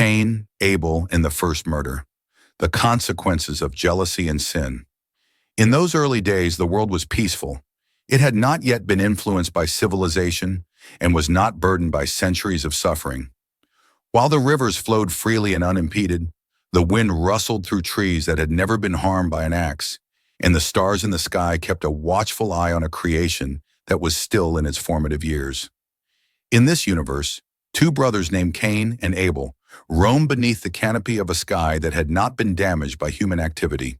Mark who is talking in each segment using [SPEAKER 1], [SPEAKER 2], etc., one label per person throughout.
[SPEAKER 1] Cain, Abel, and the first murder. The consequences of jealousy and sin. In those early days, the world was peaceful. It had not yet been influenced by civilization and was not burdened by centuries of suffering. While the rivers flowed freely and unimpeded, the wind rustled through trees that had never been harmed by an axe, and the stars in the sky kept a watchful eye on a creation that was still in its formative years. In this universe, two brothers named Cain and Abel roamed beneath the canopy of a sky that had not been damaged by human activity.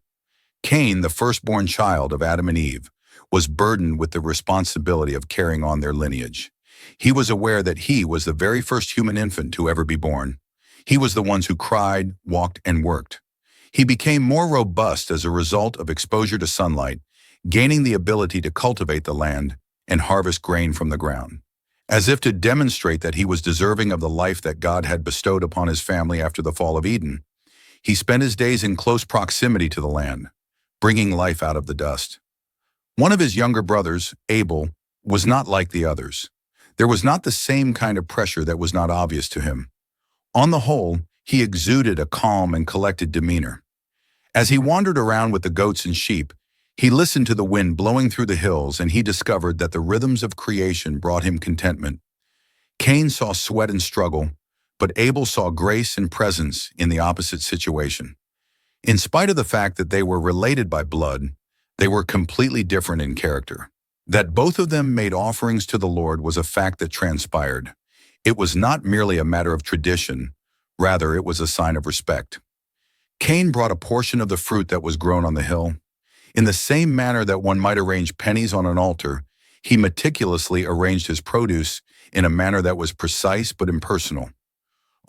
[SPEAKER 1] Cain, the firstborn child of Adam and Eve, was burdened with the responsibility of carrying on their lineage. He was aware that he was the very first human infant to ever be born. He was the ones who cried, walked, and worked. He became more robust as a result of exposure to sunlight, gaining the ability to cultivate the land and harvest grain from the ground. As if to demonstrate that he was deserving of the life that God had bestowed upon his family after the fall of Eden, he spent his days in close proximity to the land, bringing life out of the dust. One of his younger brothers, Abel, was not like the others. There was not the same kind of pressure that was not obvious to him. On the whole, he exuded a calm and collected demeanor. As he wandered around with the goats and sheep, he listened to the wind blowing through the hills, and he discovered that the rhythms of creation brought him contentment. Cain saw sweat and struggle, but Abel saw grace and presence in the opposite situation. In spite of the fact that they were related by blood, they were completely different in character. That both of them made offerings to the Lord was a fact that transpired. It was not merely a matter of tradition, rather it was a sign of respect. Cain brought a portion of the fruit that was grown on the hill. In the same manner that one might arrange pennies on an altar, he meticulously arranged his produce in a manner that was precise but impersonal.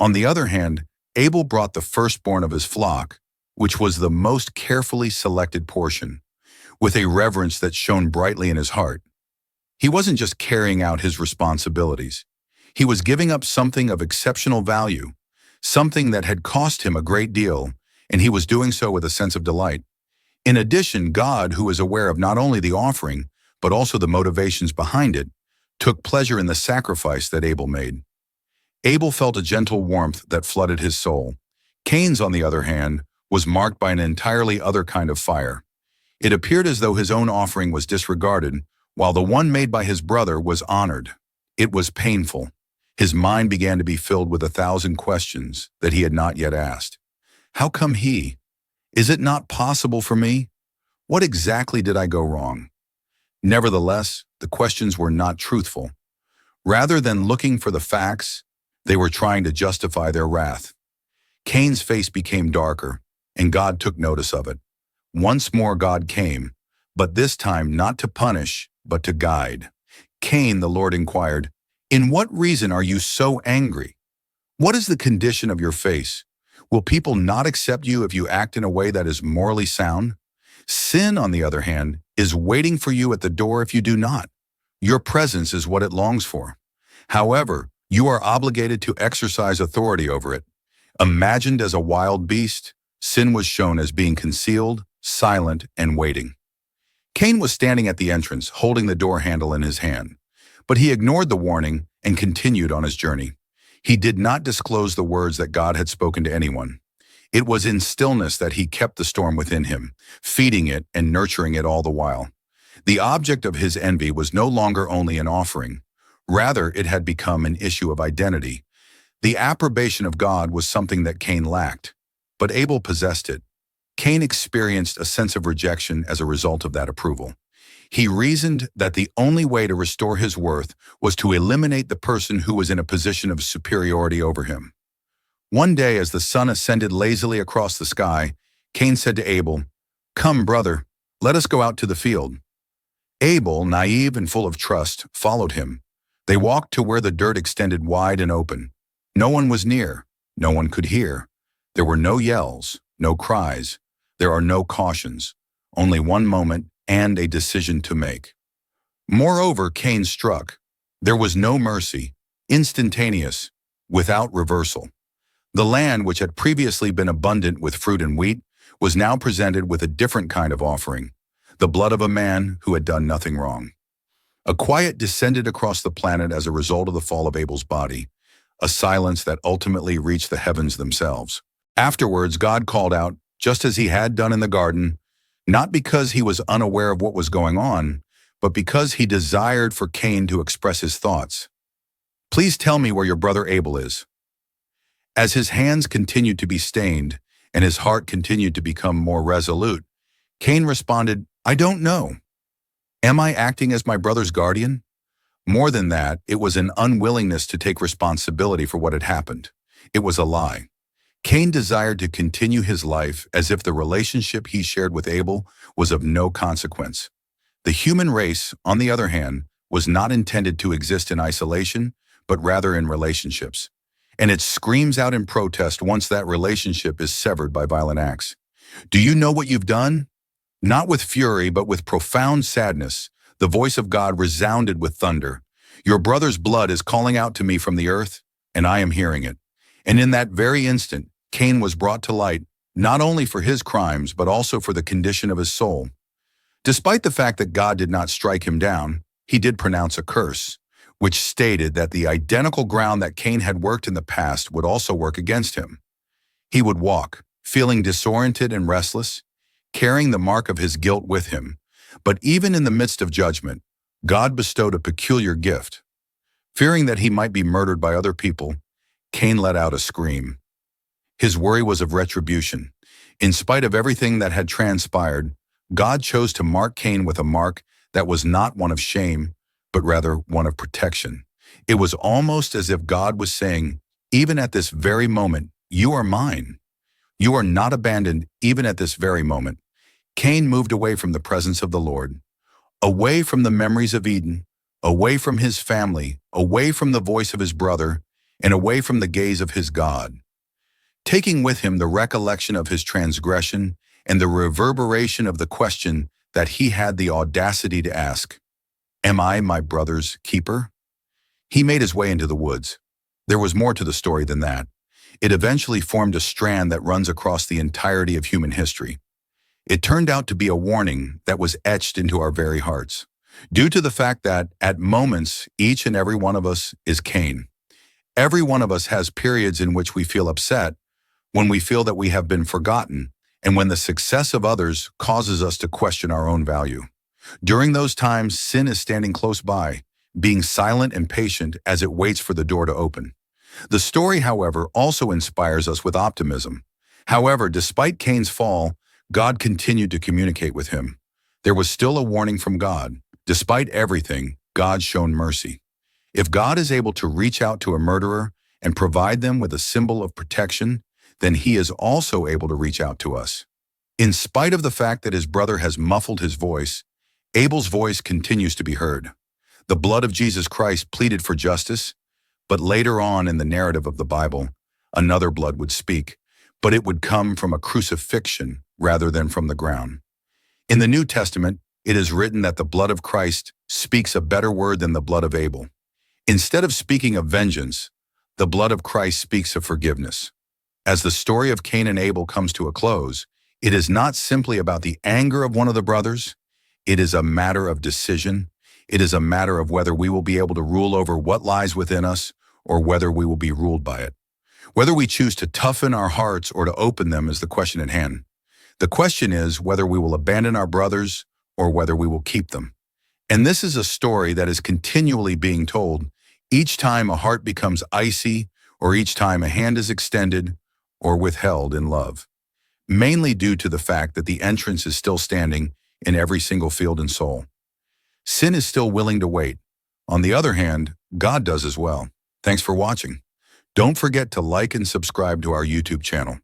[SPEAKER 1] On the other hand, Abel brought the firstborn of his flock, which was the most carefully selected portion, with a reverence that shone brightly in his heart. He wasn't just carrying out his responsibilities. He was giving up something of exceptional value, something that had cost him a great deal, and he was doing so with a sense of delight. In addition, God, who is aware of not only the offering, but also the motivations behind it, took pleasure in the sacrifice that Abel made. Abel felt a gentle warmth that flooded his soul. Cain's, on the other hand, was marked by an entirely other kind of fire. It appeared as though his own offering was disregarded, while the one made by his brother was honored. It was painful. His mind began to be filled with 1,000 questions that he had not yet asked. How come he? Is it not possible for me? What exactly did I go wrong? Nevertheless, the questions were not truthful. Rather than looking for the facts, they were trying to justify their wrath. Cain's face became darker, and God took notice of it. Once more God came, but this time not to punish, but to guide. Cain, the Lord inquired, "In what reason are you so angry? What is the condition of your face? Will people not accept you if you act in a way that is morally sound? Sin, on the other hand, is waiting for you at the door if you do not. Your presence is what it longs for. However, you are obligated to exercise authority over it. Imagined as a wild beast, sin was shown as being concealed, silent, and waiting." Cain was standing at the entrance, holding the door handle in his hand, but he ignored the warning and continued on his journey. He did not disclose the words that God had spoken to anyone. It was in stillness that he kept the storm within him, feeding it and nurturing it all the while. The object of his envy was no longer only an offering. Rather, it had become an issue of identity. The approbation of God was something that Cain lacked, but Abel possessed it. Cain experienced a sense of rejection as a result of that approval. He reasoned that the only way to restore his worth was to eliminate the person who was in a position of superiority over him. One day, as the sun ascended lazily across the sky, Cain said to Abel, "Come, brother, let us go out to the field." Abel, naive and full of trust, followed him. They walked to where the dirt extended wide and open. No one was near. No one could hear. There were no yells, no cries. There are no cautions. Only one moment and a decision to make. Moreover, Cain struck. There was no mercy, instantaneous, without reversal. The land, which had previously been abundant with fruit and wheat, was now presented with a different kind of offering, the blood of a man who had done nothing wrong. A quiet descended across the planet as a result of the fall of Abel's body, a silence that ultimately reached the heavens themselves. Afterwards, God called out, just as he had done in the garden, not because he was unaware of what was going on, but because he desired for Cain to express his thoughts. "Please tell me where your brother Abel is." As his hands continued to be stained and his heart continued to become more resolute, Cain responded, "I don't know. Am I acting as my brother's guardian?" More than that, it was an unwillingness to take responsibility for what had happened. It was a lie. Cain desired to continue his life as if the relationship he shared with Abel was of no consequence. The human race, on the other hand, was not intended to exist in isolation, but rather in relationships. And it screams out in protest once that relationship is severed by violent acts. "Do you know what you've done?" Not with fury, but with profound sadness, the voice of God resounded with thunder. "Your brother's blood is calling out to me from the earth, and I am hearing it." And in that very instant, Cain was brought to light, not only for his crimes, but also for the condition of his soul. Despite the fact that God did not strike him down, he did pronounce a curse, which stated that the identical ground that Cain had worked in the past would also work against him. He would walk, feeling disoriented and restless, carrying the mark of his guilt with him. But even in the midst of judgment, God bestowed a peculiar gift. Fearing that he might be murdered by other people, Cain let out a scream. His worry was of retribution. In spite of everything that had transpired, God chose to mark Cain with a mark that was not one of shame, but rather one of protection. It was almost as if God was saying, "Even at this very moment, you are mine. You are not abandoned even at this very moment." Cain moved away from the presence of the Lord, away from the memories of Eden, away from his family, away from the voice of his brother, and away from the gaze of his God, taking with him the recollection of his transgression and the reverberation of the question that he had the audacity to ask, "Am I my brother's keeper?" He made his way into the woods. There was more to the story than that. It eventually formed a strand that runs across the entirety of human history. It turned out to be a warning that was etched into our very hearts, due to the fact that, at moments, each and every one of us is Cain. Every one of us has periods in which we feel upset, when we feel that we have been forgotten, and when the success of others causes us to question our own value. During those times, sin is standing close by, being silent and patient as it waits for the door to open. The story, however, also inspires us with optimism. However, despite Cain's fall, God continued to communicate with him. There was still a warning from God. Despite everything, God showed mercy. If God is able to reach out to a murderer and provide them with a symbol of protection, then he is also able to reach out to us. In spite of the fact that his brother has muffled his voice, Abel's voice continues to be heard. The blood of Jesus Christ pleaded for justice, but later on in the narrative of the Bible, another blood would speak, but it would come from a crucifixion rather than from the ground. In the New Testament, it is written that the blood of Christ speaks a better word than the blood of Abel. Instead of speaking of vengeance, the blood of Christ speaks of forgiveness. As the story of Cain and Abel comes to a close, it is not simply about the anger of one of the brothers. It is a matter of decision. It is a matter of whether we will be able to rule over what lies within us or whether we will be ruled by it. Whether we choose to toughen our hearts or to open them is the question at hand. The question is whether we will abandon our brothers or whether we will keep them. And this is a story that is continually being told each time a heart becomes icy or each time a hand is extended or withheld in love, mainly due to the fact that the entrance is still standing in every single field and soul. Sin is still willing to wait. On the other hand, God does as well. Thanks for watching. Don't forget to like and subscribe to our YouTube channel.